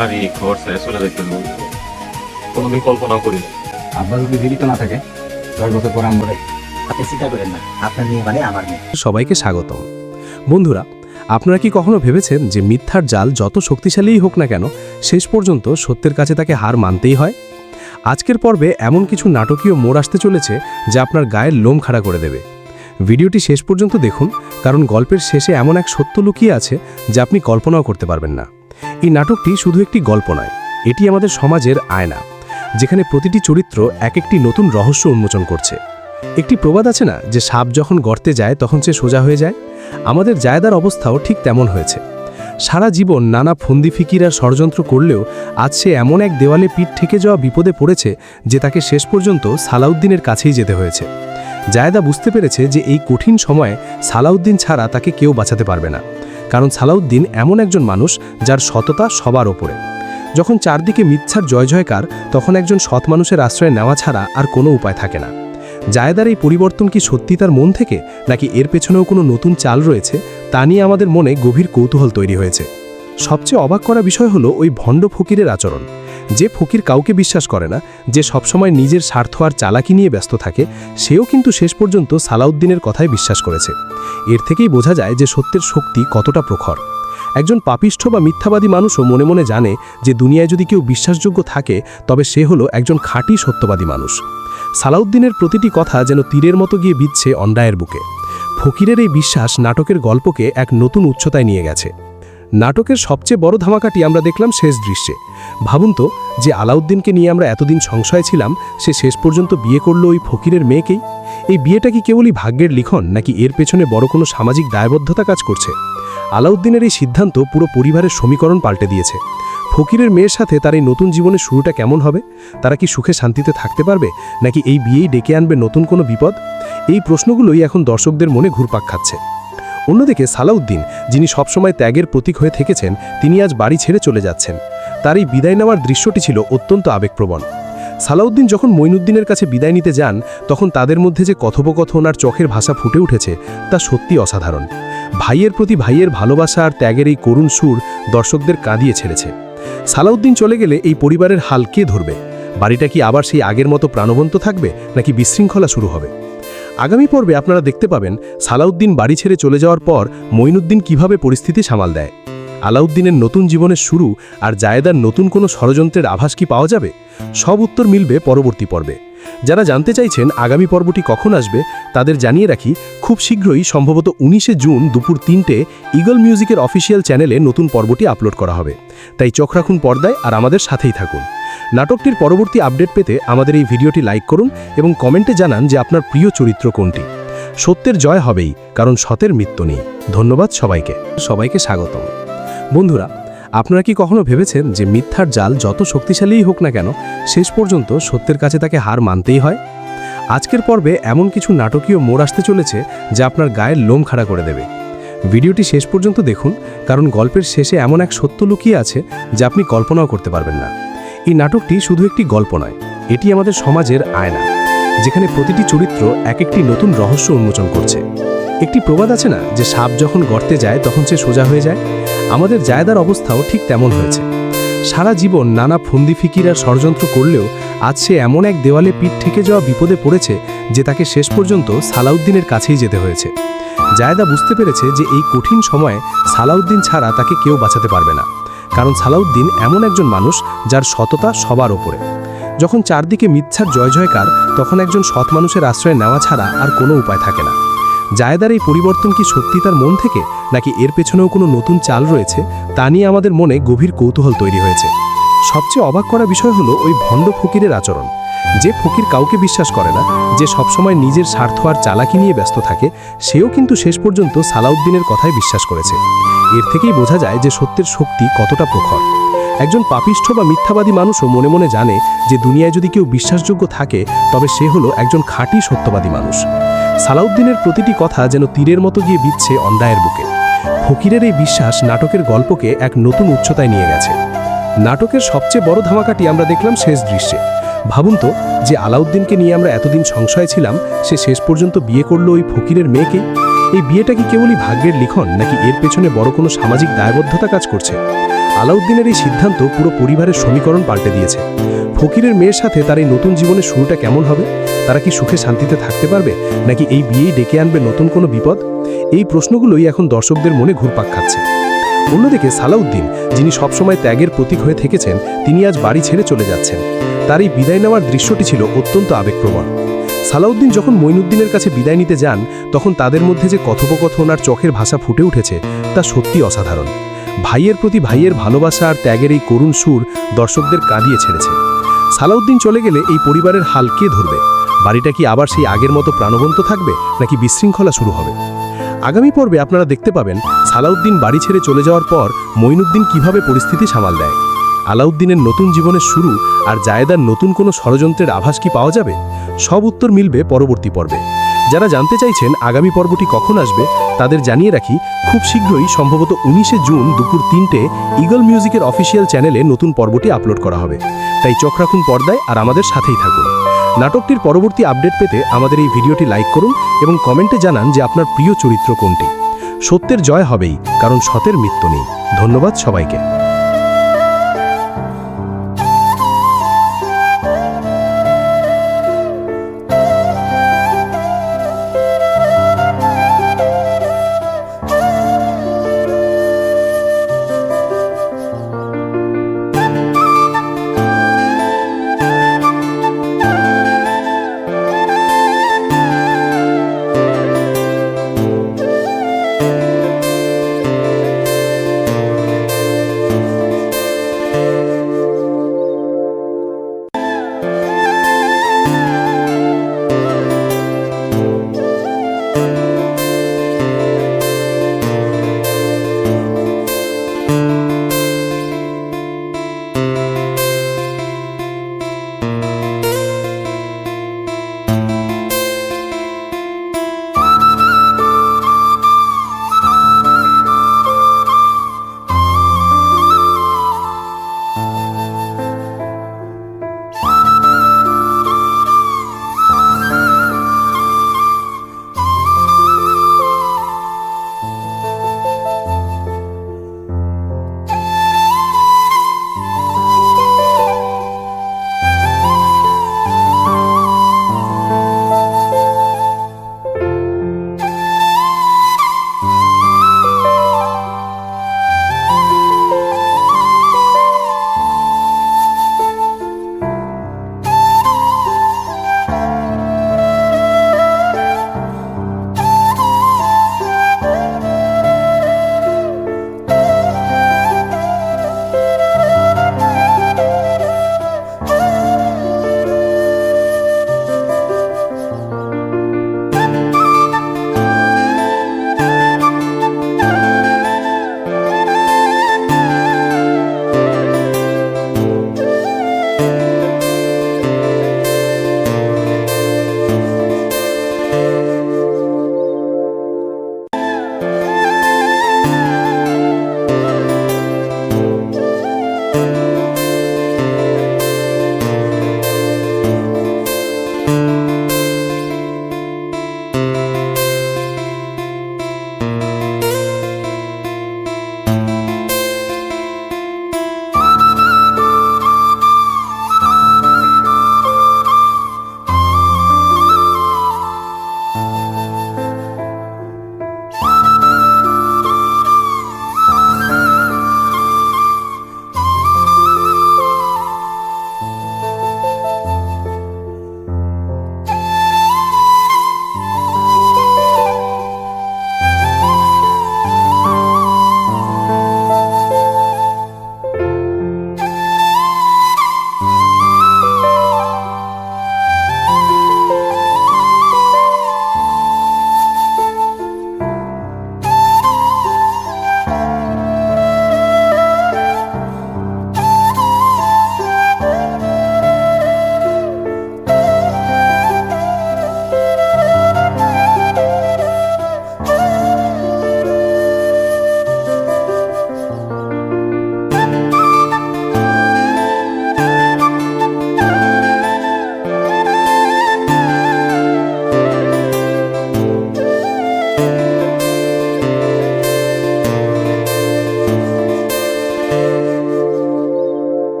বাড়ি ঘর ছেড়ে চলে যেতে হবে। কোনোদিন কল্পনা করি আপনার যদি জীবিত না থাকে 10 বছর পর আমরা আপনি চিন্তা করেন না, আপনার মেয়ে মানে আমার মেয়ে। সবাইকে স্বাগতম। বন্ধুরা, আপনারা কি কখনো ভেবেছেন যে মিথ্যার জাল যত শক্তিশালীই হোক না কেন, শেষ পর্যন্ত সত্যের কাছে তাকে হার মানতেই হয়? আজকের পর্বে এমন কিছু নাটকীয় মোড় আসতে চলেছে যা আপনার গায়ের লোম খাড়া করে দেবে। ভিডিওটি শেষ পর্যন্ত দেখুন, কারণ গল্পের শেষে এমন এক সত্য লুকিয়ে আছে যা আপনি কল্পনাও করতে পারবেন না। এই নাটকটি শুধু একটি গল্প নয়, এটি আমাদের সমাজের আয়না, যেখানে প্রতিটি চরিত্র এক একটি নতুন রহস্য উন্মোচন করছে। একটি প্রবাদ আছে না, যে সাপ যখন গর্তে যায় তখন সে সোজা হয়ে যায়? আমাদের জায়দার অবস্থাও ঠিক তেমন হয়েছে। সারা জীবন নানা ফন্দি ফিকির আর ষড়যন্ত্র করলেও আজ সে এমন এক দেওয়ালে পিঠ ঠেকে যাওয়া বিপদে পড়েছে যে তাকে শেষ পর্যন্ত সালাউদ্দিনের কাছেই যেতে হয়েছে। জায়দা বুঝতে পেরেছে যে এই কঠিন সময়ে সালাউদ্দিন ছাড়া তাকে কেউ বাঁচাতে পারবে না, কারণ সালাউদ্দিন এমন একজন মানুষ যার সততা সবার ওপরে। যখন চারদিকে মিথ্যার জয় জয়কার, তখন একজন সৎ মানুষের আশ্রয় নেওয়া ছাড়া আর কোনো উপায় থাকে না। জায়দার এই পরিবর্তন কি সত্যি তার মন থেকে, নাকি এর পেছনেও কোনো নতুন চাল রয়েছে, তা নিয়ে আমাদের মনে গভীর কৌতূহল তৈরি হয়েছে। সবচেয়ে অবাক করা বিষয় হলো ওই ভণ্ড ফকিরের আচরণ। যে ফকির কাউকে বিশ্বাস করে না, যে সবসময় নিজের স্বার্থ আর চালাকি নিয়ে ব্যস্ত থাকে, সেও কিন্তু শেষ পর্যন্ত সালাউদ্দিনের কথায় বিশ্বাস করেছে। এর থেকেই বোঝা যায় যে সত্যের শক্তি কতটা প্রখর। একজন পাপিষ্ঠ বা মিথ্যাবাদী মানুষও মনে মনে জানে যে দুনিয়ায় যদি কেউ বিশ্বাসযোগ্য থাকে, তবে সে হলো একজন খাঁটি সত্যবাদী মানুষ। সালাউদ্দিনের প্রতিটি কথা যেন তীরের মতো গিয়ে বিঁধছে অন্যায়ের বুকে। ফকিরের এই বিশ্বাস নাটকের গল্পকে এক নতুন উচ্চতায় নিয়ে গেছে। নাটকের সবচেয়ে বড় ধামাকাটি আমরা দেখলাম শেষ দৃশ্যে। ভাবুন তো, যে আলাউদ্দিনকে নিয়ে আমরা এতদিন সংশয় ছিলাম, সে শেষ পর্যন্ত বিয়ে করলো ওই ফকিরের মেয়েকেই। এই বিয়েটা কি কেবলই ভাগ্যের লিখন, নাকি এর পেছনে বড় কোনো সামাজিক দায়বদ্ধতা কাজ করছে? আলাউদ্দিনের এই সিদ্ধান্ত পুরো পরিবারের সমীকরণ পাল্টে দিয়েছে। ফকিরের মেয়ের সাথে তার এই নতুন জীবনের শুরুটা কেমন হবে? তারা কি সুখে শান্তিতে থাকতে পারবে, নাকি এই বিয়েই ডেকে আনবে নতুন কোনো বিপদ? এই প্রশ্নগুলোই এখন দর্শকদের মনে ঘুরপাক খাচ্ছে। অন্যদিকে সালাউদ্দিন, যিনি সবসময় ত্যাগের প্রতীক হয়ে থেকেছেন, তিনি আজ বাড়ি ছেড়ে চলে যাচ্ছেন। তার এই বিদায় নেওয়ার দৃশ্যটি ছিল অত্যন্ত আবেগপ্রবণ। সালাউদ্দিন যখন মঈনুদ্দিনের কাছে বিদায় নিতে যান, তখন তাদের মধ্যে যে কথোপকথন আর চোখের ভাষা ফুটে উঠেছে, তা সত্যি অসাধারণ। ভাইয়ের প্রতি ভাইয়ের ভালোবাসা আর ত্যাগের এই করুণ সুর দর্শকদের কাঁদিয়ে ছেড়েছে। সালাউদ্দিন চলে গেলে এই পরিবারের হাল কে ধরবে? বাড়িটা কি আবার সেই আগের মতো প্রাণবন্ত থাকবে, নাকি বিশৃঙ্খলা শুরু হবে? আগামী পর্বে আপনারা দেখতে পাবেন সালাউদ্দিন বাড়ি ছেড়ে চলে যাওয়ার পর মঈনুদ্দিন কিভাবে পরিস্থিতি সামাল দেয়। আলাউদ্দিনের নতুন জীবনের শুরু আর জায়েদার নতুন কোনো ষড়যন্ত্রের আভাস কি পাওয়া যাবে? সব উত্তর মিলবে পরবর্তী পর্বে। যারা জানতে চাইছেন আগামী পর্বটি কখন আসবে, তাদের জানিয়ে রাখি, খুব শীঘ্রই, সম্ভবত 19শে জুন দুপুর 3টে ইগল মিউজিকের অফিসিয়াল চ্যানেলে নতুন পর্বটি আপলোড করা হবে। তাই চোখ রাখুন পর্দায় আর আমাদের সাথেই থাকুন। নাটকটির পরবর্তী আপডেট পেতে আমাদের এই ভিডিওটি লাইক করুন এবং কমেন্টে জানান যে আপনার প্রিয় চরিত্র কোনটি। সত্যের জয় হবেই, কারণ সতের মৃত্যু নেই। ধন্যবাদ সবাইকে স্বাগতম। বন্ধুরা, আপনারা কি কখনো ভেবেছেন যে মিথ্যার জাল যত শক্তিশালীই হোক না কেন, শেষ পর্যন্ত সত্যের কাছে তাকে হার মানতেই হয়? আজকের পর্বে এমন কিছু নাটকীয় মোড় আসতে চলেছে যা আপনার গায়ের লোম খাড়া করে দেবে। ভিডিওটি শেষ পর্যন্ত দেখুন, কারণ গল্পের শেষে এমন এক সত্য লুকিয়ে আছে যা আপনি কল্পনাও করতে পারবেন না। এই নাটকটি শুধু একটি গল্প নয়, এটি আমাদের সমাজের আয়না, যেখানে প্রতিটি চরিত্র এক একটি নতুন রহস্য উন্মোচন করছে। একটি প্রবাদ আছে না, যে সাপ যখন গর্তে যায় তখন সে সোজা হয়ে যায়? আমাদের জায়দার অবস্থাও ঠিক তেমন হয়েছে। সারা জীবন নানা ফন্দি ফিকির আর ষড়যন্ত্র করলেও আজ সে এমন এক দেওয়ালে পিঠ ঠেকে যাওয়া বিপদে পড়েছে যে তাকে শেষ পর্যন্ত সালাউদ্দিনের কাছেই যেতে হয়েছে। জায়দা বুঝতে পেরেছে যে এই কঠিন সময়ে সালাউদ্দিন ছাড়া তাকে কেউ বাঁচাতে পারবে না, কারণ সালাউদ্দিন এমন একজন মানুষ যার সততা সবার ওপরে। যখন চারদিকে মিথ্যার জয় জয়কার, তখন একজন সৎ মানুষের আশ্রয় নেওয়া ছাড়া আর কোনো উপায় থাকে না। জায়েদার এই পরিবর্তন কি সত্যি তার মন থেকে, নাকি এর পেছনেও কোনো নতুন চাল রয়েছে, তা নিয়ে আমাদের মনে গভীর কৌতূহল তৈরি হয়েছে। সবচেয়ে অবাক করা বিষয় হলো ওই ভণ্ড ফকিরের আচরণ। যে ফকির কাউকে বিশ্বাস করে না, যে সবসময় নিজের স্বার্থ আর চালাকি নিয়ে ব্যস্ত থাকে, সেও কিন্তু শেষ পর্যন্ত সালাউদ্দিনের কথায় বিশ্বাস করেছে। এর থেকেই বোঝা যায় যে সত্যের শক্তি কতটা প্রখর। একজন পাপিষ্ঠ বা মিথ্যাবাদী মানুষও মনে মনে জানে যে দুনিয়ায় যদি কেউ বিশ্বাসযোগ্য থাকে, তবে সে হলো একজন খাঁটি সত্যবাদী মানুষ। সালাউদ্দিনের প্রতিটি কথা যেন তীরের মতো গিয়ে বিঁধছে অন্যায়ের বুকে। ফকিরের এই বিশ্বাস নাটকের গল্পকে এক নতুন উচ্চতায় নিয়ে গেছে। নাটকের সবচেয়ে বড় ধামাকাটি আমরা দেখলাম শেষ দৃশ্যে। ভাবুন তো, যে আলাউদ্দিনকে নিয়ে আমরা এতদিন সংশয় ছিলাম, সে শেষ পর্যন্ত বিয়ে করলো ওই ফকিরের মেয়েকেই। এই বিয়েটা কি কেবলই ভাগ্যের লিখন, নাকি এর পেছনে বড় কোনো সামাজিক দায়বদ্ধতা কাজ করছে? আলাউদ্দিনের এই সিদ্ধান্ত পুরো পরিবারের সমীকরণ পাল্টে দিয়েছে। ফকিরের মেয়ের সাথে তার এই নতুন জীবনের শুরুটা কেমন হবে? তারা কি সুখে শান্তিতে থাকতে পারবে, নাকি এই বিয়েই ডেকে আনবে নতুন কোনো বিপদ? এই প্রশ্নগুলোই এখন দর্শকদের মনে ঘুরপাক খাচ্ছে। অন্যদিকে সালাউদ্দিন, যিনি সবসময় ত্যাগের প্রতীক হয়ে থেকেছেন, তিনি আজ বাড়ি ছেড়ে চলে যাচ্ছেন। তার এই বিদায় নেওয়ার দৃশ্যটি ছিল অত্যন্ত আবেগপ্রবণ। সালাউদ্দিন যখন মঈনুদ্দিনের কাছে বিদায় নিতে যান, তখন তাদের মধ্যে যে কথোপকথন আর চোখের ভাষা ফুটে উঠেছে তা সত্যি অসাধারণ। ভাইয়ের প্রতি ভাইয়ের ভালোবাসা আর ত্যাগের এই করুণ সুর দর্শকদের কাঁদিয়ে ছেড়েছে। সালাউদ্দিন চলে গেলে এই পরিবারের হাল কে ধরবে? বাড়িটা কি আবার সেই আগের মতো প্রাণবন্ত থাকবে, নাকি বিশৃঙ্খলা শুরু হবে? আগামী পর্বে আপনারা দেখতে পাবেন সালাউদ্দিন বাড়ি ছেড়ে চলে যাওয়ার পর মঈনুদ্দিন কিভাবে পরিস্থিতি সামাল দেয়। আলাউদ্দিনের নতুন জীবনের শুরু আর জায়েদার নতুন কোনো ষড়যন্ত্রের আভাস কি পাওয়া যাবে? সব উত্তর মিলবে পরবর্তী পর্বে। যারা জানতে চাইছেন আগামী পর্বটি কখন আসবে, তাদের জানিয়ে রাখি, খুব শীঘ্রই, সম্ভবত 19শে জুন দুপুর 3টে ঈগল মিউজিকের অফিসিয়াল চ্যানেলে নতুন পর্বটি আপলোড করা হবে। তাই চোখ রাখুন পর্দায় আর আমাদের সাথেই থাকুন। নাটকটির পরবর্তী আপডেট পেতে আমাদের এই ভিডিওটি লাইক করুন এবং কমেন্টে জানান যে আপনার প্রিয় চরিত্র কোনটি। সত্যের জয় হবেই, কারণ সতের মৃত্যু নেই। ধন্যবাদ সবাইকে।